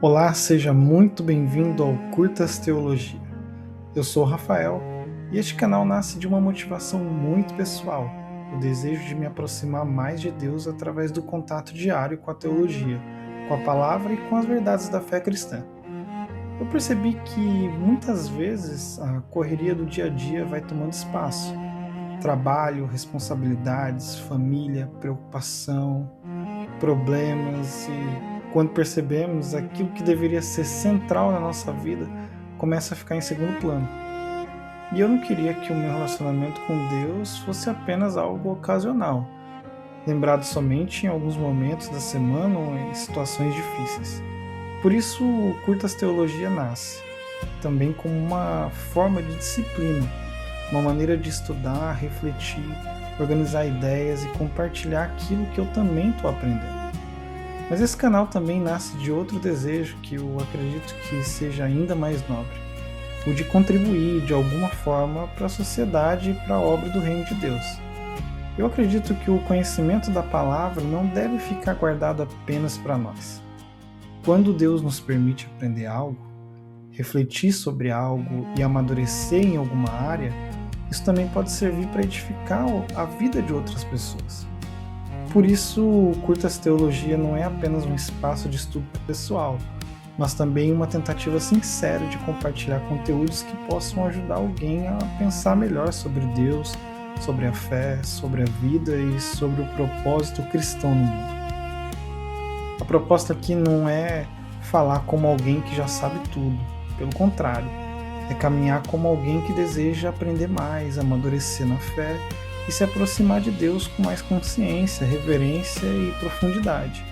Olá, seja muito bem-vindo ao Curtas Teologia. Eu sou o Rafael e este canal nasce de uma motivação muito pessoal, o desejo de me aproximar mais de Deus através do contato diário com a teologia, com a palavra e com as verdades da fé cristã. Eu percebi que muitas vezes a correria do dia a dia vai tomando espaço. Trabalho, responsabilidades, família, preocupação, problemas e quando percebemos aquilo que deveria ser central na nossa vida começa a ficar em segundo plano. E eu não queria que o meu relacionamento com Deus fosse apenas algo ocasional, lembrado somente em alguns momentos da semana ou em situações difíceis. Por isso, o Curtas Teologia nasce, também como uma forma de disciplina, uma maneira de estudar, refletir, organizar ideias e compartilhar aquilo que eu também estou aprendendo. Mas esse canal também nasce de outro desejo que eu acredito que seja ainda mais nobre, o de contribuir de alguma forma para a sociedade e para a obra do Reino de Deus. Eu acredito que o conhecimento da palavra não deve ficar guardado apenas para nós. Quando Deus nos permite aprender algo, refletir sobre algo e amadurecer em alguma área, isso também pode servir para edificar a vida de outras pessoas. Por isso, o Curtas Teologia não é apenas um espaço de estudo pessoal, mas também uma tentativa sincera de compartilhar conteúdos que possam ajudar alguém a pensar melhor sobre Deus, sobre a fé, sobre a vida e sobre o propósito cristão no mundo. A proposta aqui não é falar como alguém que já sabe tudo, pelo contrário, é caminhar como alguém que deseja aprender mais, amadurecer na fé e se aproximar de Deus com mais consciência, reverência e profundidade.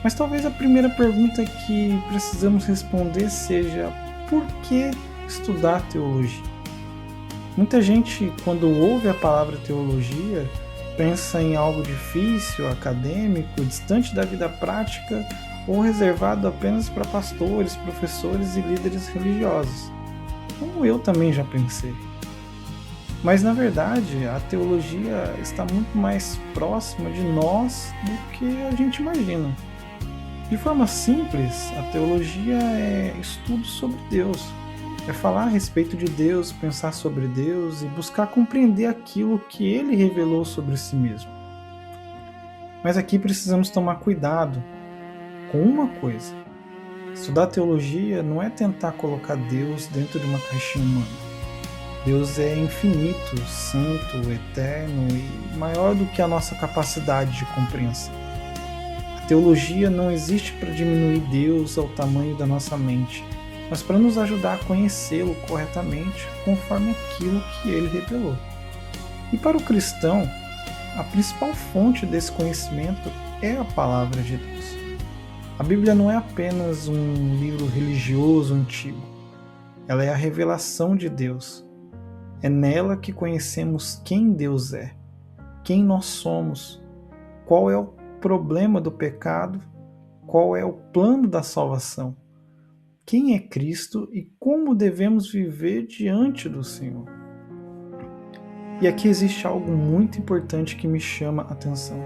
Mas talvez a primeira pergunta que precisamos responder seja: por que estudar teologia? Muita gente, quando ouve a palavra teologia, pensa em algo difícil, acadêmico, distante da vida prática ou reservado apenas para pastores, professores e líderes religiosos, como eu também já pensei. Mas na verdade, a teologia está muito mais próxima de nós do que a gente imagina. De forma simples, a teologia é estudo sobre Deus. É falar a respeito de Deus, pensar sobre Deus e buscar compreender aquilo que Ele revelou sobre si mesmo. Mas aqui precisamos tomar cuidado com uma coisa. Estudar teologia não é tentar colocar Deus dentro de uma caixinha humana. Deus é infinito, santo, eterno e maior do que a nossa capacidade de compreensão. A teologia não existe para diminuir Deus ao tamanho da nossa mente, mas para nos ajudar a conhecê-lo corretamente conforme aquilo que ele revelou. E para o cristão, a principal fonte desse conhecimento é a palavra de Deus. A Bíblia não é apenas um livro religioso antigo, ela é a revelação de Deus. É nela que conhecemos quem Deus é, quem nós somos, qual é o problema do pecado, qual é o plano da salvação, quem é Cristo e como devemos viver diante do Senhor. E aqui existe algo muito importante que me chama a atenção.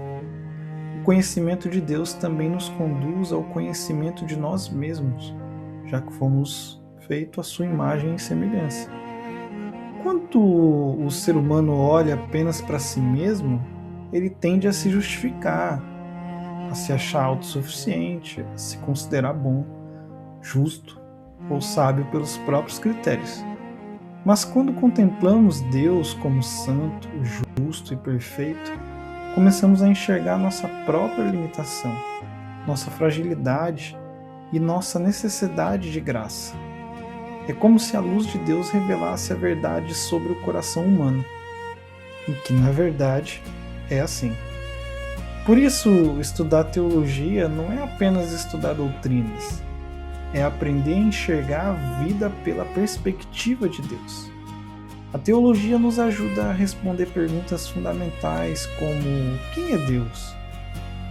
O conhecimento de Deus também nos conduz ao conhecimento de nós mesmos, já que fomos feitos à sua imagem e semelhança. Quando o ser humano olha apenas para si mesmo, ele tende a se justificar, a se achar autossuficiente, a se considerar bom, justo ou sábio pelos próprios critérios. Mas quando contemplamos Deus como santo, justo e perfeito, começamos a enxergar nossa própria limitação, nossa fragilidade e nossa necessidade de graça. É como se a luz de Deus revelasse a verdade sobre o coração humano, e que na verdade é assim. Por isso, estudar teologia não é apenas estudar doutrinas, é aprender a enxergar a vida pela perspectiva de Deus. A teologia nos ajuda a responder perguntas fundamentais como: quem é Deus?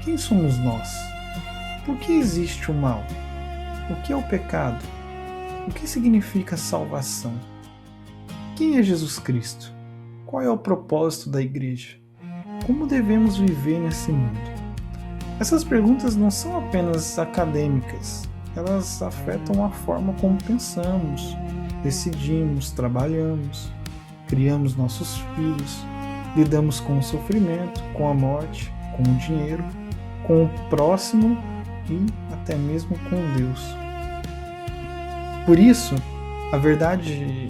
Quem somos nós? Por que existe o mal? O que é o pecado? O que significa salvação? Quem é Jesus Cristo? Qual é o propósito da igreja? Como devemos viver nesse mundo? Essas perguntas não são apenas acadêmicas, elas afetam a forma como pensamos, decidimos, trabalhamos, criamos nossos filhos, lidamos com o sofrimento, com a morte, com o dinheiro, com o próximo e até mesmo com Deus. Por isso, a verdade,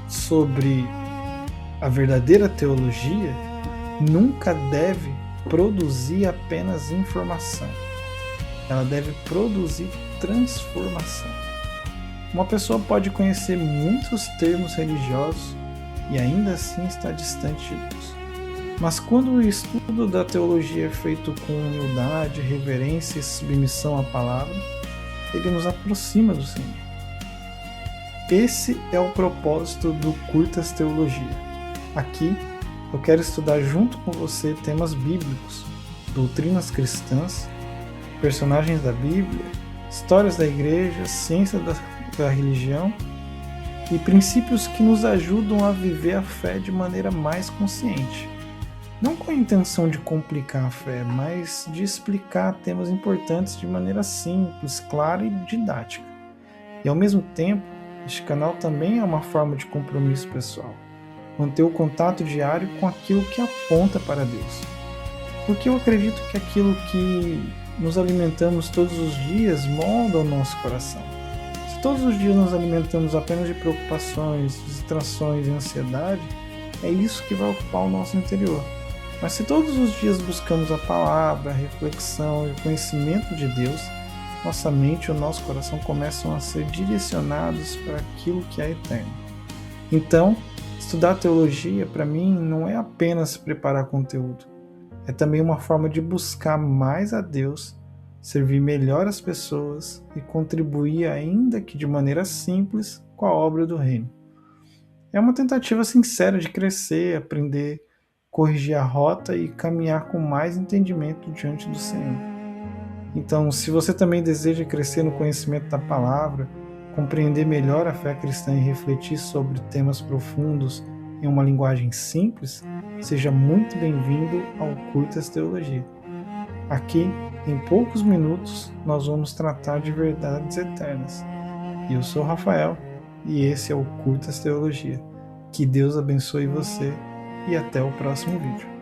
sobre a verdadeira teologia nunca deve produzir apenas informação. Ela deve produzir transformação. Uma pessoa pode conhecer muitos termos religiosos e ainda assim estar distante de Deus. Mas quando o estudo da teologia é feito com humildade, reverência e submissão à palavra, ele nos aproxima do Senhor. Esse é o propósito do Curtas Teologia. Aqui eu quero estudar junto com você temas bíblicos, doutrinas cristãs, personagens da Bíblia, histórias da igreja, ciência da religião e princípios que nos ajudam a viver a fé de maneira mais consciente. Não com a intenção de complicar a fé, mas de explicar temas importantes de maneira simples, clara e didática. E ao mesmo tempo, este canal também é uma forma de compromisso pessoal. Manter o contato diário com aquilo que aponta para Deus. Porque eu acredito que aquilo que nos alimentamos todos os dias molda o nosso coração. Se todos os dias nos alimentamos apenas de preocupações, distrações e ansiedade, é isso que vai ocupar o nosso interior. Mas se todos os dias buscamos a palavra, a reflexão e o conhecimento de Deus, nossa mente e o nosso coração começam a ser direcionados para aquilo que é eterno. Então, estudar teologia, para mim, não é apenas preparar conteúdo. É também uma forma de buscar mais a Deus, servir melhor as pessoas e contribuir, ainda que de maneira simples, com a obra do reino. É uma tentativa sincera de crescer, aprender, corrigir a rota e caminhar com mais entendimento diante do Senhor. Então, se você também deseja crescer no conhecimento da palavra, compreender melhor a fé cristã e refletir sobre temas profundos em uma linguagem simples, seja muito bem-vindo ao Curtas Teologia. Aqui, em poucos minutos, nós vamos tratar de verdades eternas. Eu sou Rafael e esse é o Curtas Teologia. Que Deus abençoe você e até o próximo vídeo.